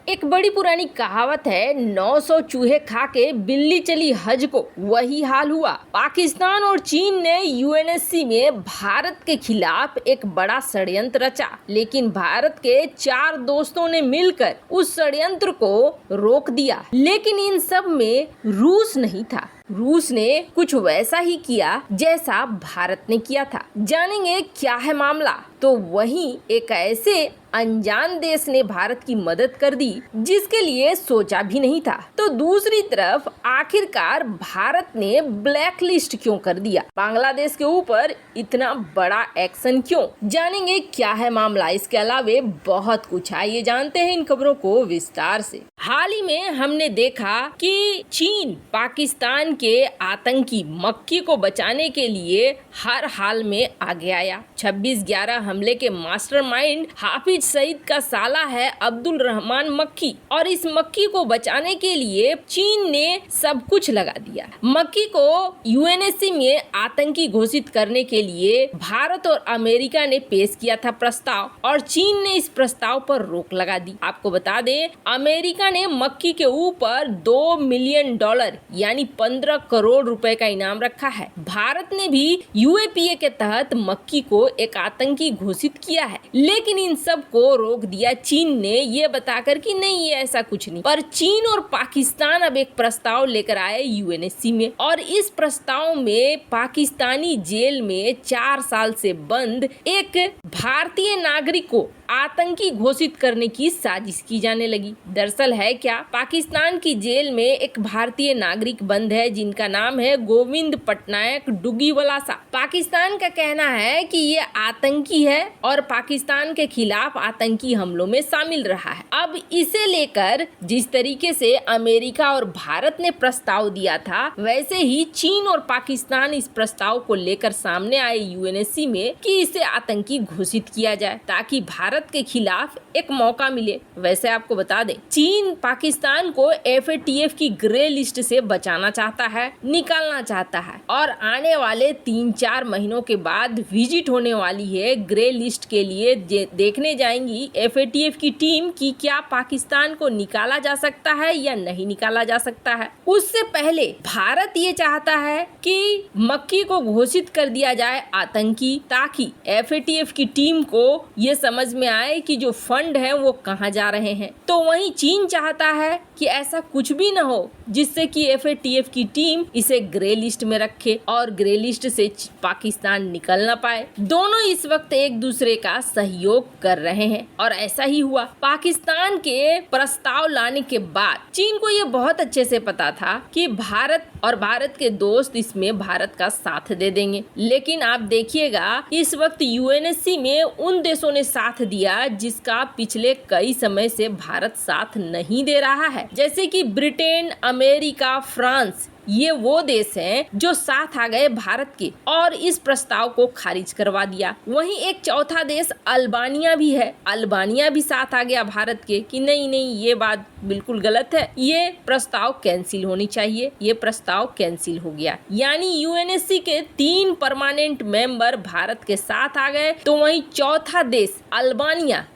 एक बड़ी पुरानी कहावत है, 900 चूहे खा के बिल्ली चली हज को, वही हाल हुआ। पाकिस्तान और चीन ने यूएनएससी में भारत के खिलाफ एक बड़ा षड्यंत्र रचा, लेकिन भारत के 4 दोस्तों ने मिलकर उस षड्यंत्र को रोक दिया। लेकिन इन सब में रूस नहीं था। रूस ने कुछ वैसा ही किया जैसा भारत ने किया था। जानेंगे क्या है मामला। तो वहीं एक ऐसे अनजान देश ने भारत की मदद कर दी जिसके लिए सोचा भी नहीं था। तो दूसरी तरफ आखिरकार भारत ने ब्लैक लिस्ट क्यों कर दिया? बांग्लादेश के ऊपर इतना बड़ा एक्शन क्यों? जानेंगे क्या है मामला। इसके अलावे बहुत कुछ, आइए जानते हैं इन खबरों को विस्तार से। हाल ही में हमने देखा कि चीन पाकिस्तान के आतंकी मक्की को बचाने के लिए हर हाल में आगे आया। 26/11 हमले के मास्टरमाइंड हाफिज सईद का साला है अब्दुल रहमान मक्की, और इस मक्की को बचाने के लिए चीन ने सब कुछ लगा दिया। मक्की को यूएनएससी में आतंकी घोषित करने के लिए भारत और अमेरिका ने पेश किया था प्रस्ताव, और चीन ने इस प्रस्ताव पर रोक लगा दी। आपको बता दें, अमेरिका ने मक्की के ऊपर $2 मिलियन यानी 15 करोड़ रुपए का इनाम रखा है। भारत ने भी यूएपीए के तहत मक्की को एक आतंकी घोषित किया है, लेकिन इन सब को रोक दिया चीन ने, ये बताकर कि नहीं, ये ऐसा कुछ नहीं। पर चीन और पाकिस्तान अब एक प्रस्ताव लेकर आए यूएनएससी में, और इस प्रस्ताव में पाकिस्तानी जेल में 4 साल से बंद एक भारतीय नागरिक को आतंकी घोषित करने की साजिश की जाने लगी। दरअसल है क्या, पाकिस्तान की जेल में एक भारतीय नागरिक बंद है जिनका नाम है गोविंद पटनायक डुगीवलासा। पाकिस्तान का कहना है कि ये आतंकी है और पाकिस्तान के खिलाफ आतंकी हमलों में शामिल रहा है। अब इसे लेकर जिस तरीके से अमेरिका और भारत ने प्रस्ताव दिया था, वैसे ही चीन और पाकिस्तान इस प्रस्ताव को लेकर सामने आए यूएनएससी में कि इसे आतंकी घोषित किया जाए, ताकि भारत के खिलाफ एक मौका मिले। वैसे आपको बता दें, चीन पाकिस्तान को एफएटीएफ की ग्रे लिस्ट से बचाना चाहता है, निकालना चाहता है, और आने वाले 3-4 महीनों के बाद विजिट होने वाली है ग्रे लिस्ट के लिए। देखने जाएंगी एफएटीएफ की टीम कि क्या पाकिस्तान को निकाला जा सकता है या नहीं निकाला जा सकता है। उससे पहले भारत ये चाहता है कि मक्की को घोषित कर दिया जाए आतंकी, ताकि एफएटीएफ की टीम को ये समझ में आए कि जो फंड है वो कहाँ जा रहे हैं। तो वहीं चीन चाहता है कि ऐसा कुछ भी न हो जिससे कि एफएटीएफ की टीम इसे ग्रे लिस्ट में रखे और ग्रे लिस्ट से पाकिस्तान निकल ना पाए। दोनों इस वक्त एक दूसरे का सहयोग कर रहे हैं, और ऐसा ही हुआ। पाकिस्तान के प्रस्ताव लाने के बाद चीन को ये बहुत अच्छे से पता था कि भारत और भारत के दोस्त इसमें भारत का साथ दे देंगे। लेकिन आप देखिएगा, इस वक्त यूएनएससी में उन देशों ने साथ दिया जिसका पिछले कई समय से भारत साथ नहीं दे रहा है, जैसे कि ब्रिटेन, अमेरिका, फ्रांस। ये वो देश हैं जो साथ आ गए भारत के और इस प्रस्ताव को खारिज करवा दिया। वहीं एक चौथा देश अल्बानिया भी है। अल्बानिया भी साथ आ गया भारत के कि नहीं, ये बात बिल्कुल गलत है, ये प्रस्ताव कैंसिल होनी चाहिए। ये प्रस्ताव कैंसिल हो गया, यानी यूएनएससी के 3 परमानेंट मेंबर भारत के साथ आ गए। तो वहीं चौथा देश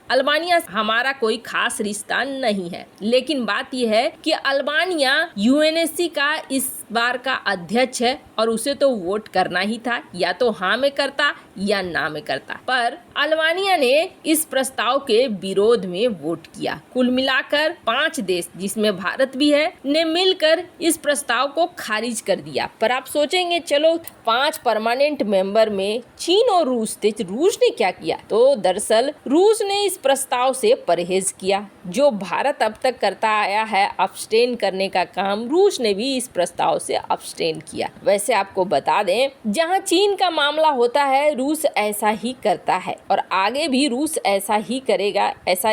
अल्बानिया हमारा कोई खास रिश्ता नहीं है, लेकिन बात यह है कि अल्बानिया यूएनएससी का इस बार का अध्यक्ष है, और उसे तो वोट करना ही था, या तो हाँ में करता या ना में करता। पर अल्बानिया ने इस प्रस्ताव के विरोध में वोट किया। कुल मिलाकर 5 देश, जिसमें भारत भी है, ने मिलकर इस प्रस्ताव को खारिज कर दिया। पर आप सोचेंगे, चलो 5 परमानेंट मेंबर में चीन और रूस थे, रूस ने क्या किया? तो दरअसल रूस ने इस प्रस्ताव से परहेज किया। जो भारत अब तक करता आया है अब्सटेन करने का काम, रूस ने भी इस प्रस्ताव से अब्सटेन किया। वैसे आपको बता दें, जहां चीन का मामला होता है, रूस ऐसा ही करता है, और आगे भी रूस ऐसा ही करेगा। ऐसा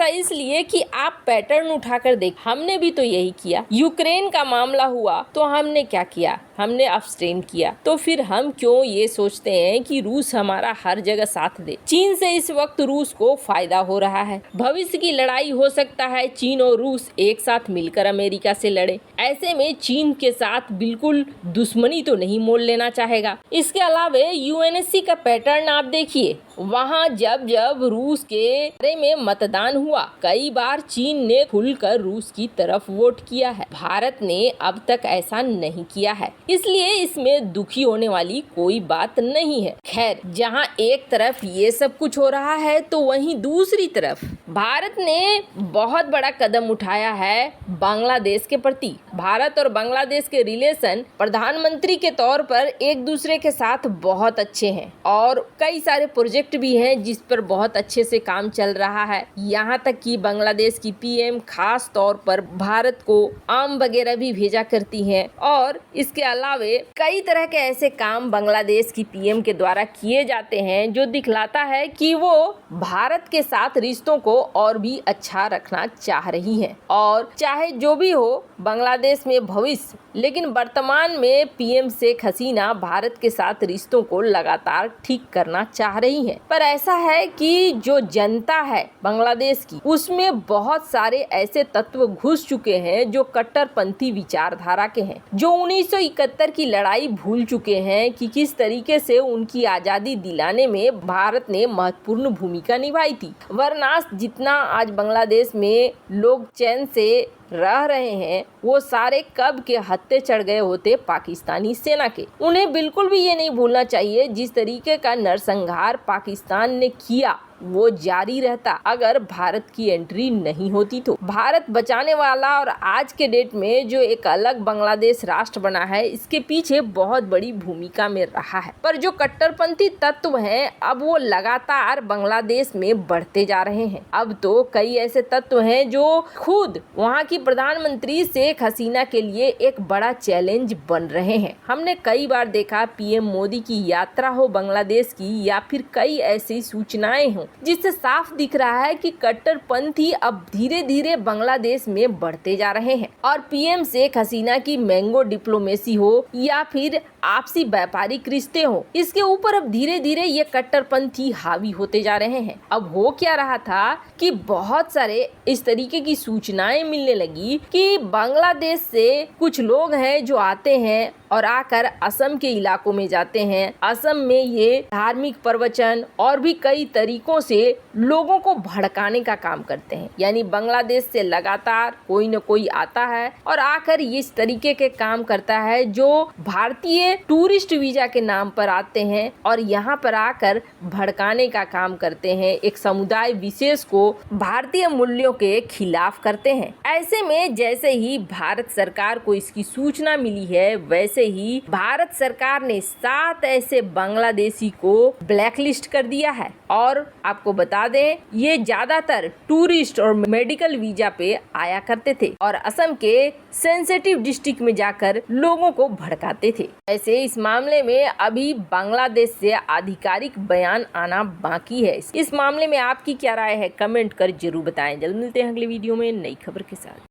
इसलिए कि आप पैटर्न उठाकर देख, हमने भी तो यही किया। यूक्रेन का मामला हुआ तो हमने क्या किया? हमने अब्सटेन किया। तो फिर हम क्यों ये सोचते हैं कि रूस हमारा हर जगह साथ दे? चीन से इस वक्त रूस को फायदा हो रहा है। भविष्य की लड़ाई हो सकता है चीन और रूस एक साथ मिलकर अमेरिका से लड़े। ऐसे में चीन के साथ बिल्कुल दुश्मनी तो नहीं मोल लेना चाहेगा। इसके अलावा यूएनएससी का पैटर्न आप देखिए, वहाँ जब जब रूस के बारे में मतदान हुआ, कई बार चीन ने खुलकर रूस की तरफ वोट किया है। भारत ने अब तक ऐसा नहीं किया है, इसलिए इसमें दुखी होने वाली कोई बात नहीं है। खैर, जहाँ एक तरफ ये सब कुछ हो रहा है तो वहीं दूसरी तरफ भारत ने बहुत बड़ा कदम उठाया है बांग्लादेश के प्रति। भारत और बांग्लादेश के रिलेशन प्रधानमंत्री के तौर पर एक दूसरे के साथ बहुत अच्छे हैं और कई सारे प्रोजेक्ट भी हैं जिस पर बहुत अच्छे से काम चल रहा है। यहाँ तक कि बांग्लादेश की पीएम खास तौर पर भारत को आम वगैरह भी भेजा करती हैं और इसके अलावे कई तरह के ऐसे काम बांग्लादेश की पीएम के द्वारा किए जाते हैं जो दिखलाता है कि वो भारत के साथ रिश्तों को और भी अच्छा रखना चाह रही हैं। और चाहे जो भी हो बांग्लादेश में भविष्य, लेकिन वर्तमान में पीएम शेख हसीना भारत के साथ रिश्तों को लगातार ठीक करना चाह रही हैं। पर ऐसा है कि जो जनता है बांग्लादेश की, उसमें बहुत सारे ऐसे तत्व घुस चुके हैं जो कट्टरपंथी विचारधारा के हैं, जो 1971 की लड़ाई भूल चुके हैं कि किस तरीके से उनकी आजादी दिलाने में भारत ने महत्वपूर्ण भूमिका निभाई थी। वरना जितना आज बांग्लादेश में लोग चैन से रह रहे हैं वो सारे कब के हत्थे चढ़ गए होते पाकिस्तानी सेना के। उन्हें बिल्कुल भी ये नहीं भूलना चाहिए जिस तरीके का नरसंहार पाकिस्तान ने किया वो जारी रहता अगर भारत की एंट्री नहीं होती तो। भारत बचाने वाला और आज के डेट में जो एक अलग बांग्लादेश राष्ट्र बना है, इसके पीछे बहुत बड़ी भूमिका में रहा है। पर जो कट्टरपंथी तत्व हैं अब वो लगातार बांग्लादेश में बढ़ते जा रहे हैं। अब तो कई ऐसे तत्व हैं जो खुद वहाँ की प्रधानमंत्री शेख हसीना के लिए एक बड़ा चैलेंज बन रहे हैं। हमने कई बार देखा पीएम मोदी की यात्रा हो बांग्लादेश की या फिर कई ऐसी सूचनाएं हों जिससे साफ दिख रहा है कि कट्टरपंथी अब धीरे धीरे बांग्लादेश में बढ़ते जा रहे हैं। और पीएम शेख हसीना की मैंगो डिप्लोमेसी हो या फिर आपसी व्यापारिक रिश्ते हो, इसके ऊपर अब धीरे धीरे ये कट्टरपंथी हावी होते जा रहे हैं। अब हो क्या रहा था कि बहुत सारे इस तरीके की सूचनाएं मिलने लगी कि बांग्लादेश से कुछ लोग हैं जो आते हैं और आकर असम के इलाकों में जाते हैं। असम में ये धार्मिक प्रवचन और भी कई तरीकों से लोगों को भड़काने का काम करते हैं। यानी बांग्लादेश से लगातार कोई न कोई आता है और आकर ये इस तरीके के काम करता है जो भारतीय टूरिस्ट वीजा के नाम पर आते हैं और यहाँ पर आकर भड़काने का काम करते हैं, एक समुदाय विशेष को भारतीय मूल्यों के खिलाफ करते हैं। ऐसे में जैसे ही भारत सरकार को इसकी सूचना मिली है, वैसे ही भारत सरकार ने 7 ऐसे बांग्लादेशी को ब्लैकलिस्ट कर दिया है। और आपको बता दें ये ज्यादातर टूरिस्ट और मेडिकल वीजा पे आया करते थे और असम के सेंसिटिव डिस्ट्रिक्ट में जाकर लोगों को भड़काते थे। ऐसे इस मामले में अभी बांग्लादेश से आधिकारिक बयान आना बाकी है। इस मामले में आपकी क्या राय है, कमेंट कर जरूर बताएं। जल्द मिलते हैं अगले वीडियो में नई खबर के साथ।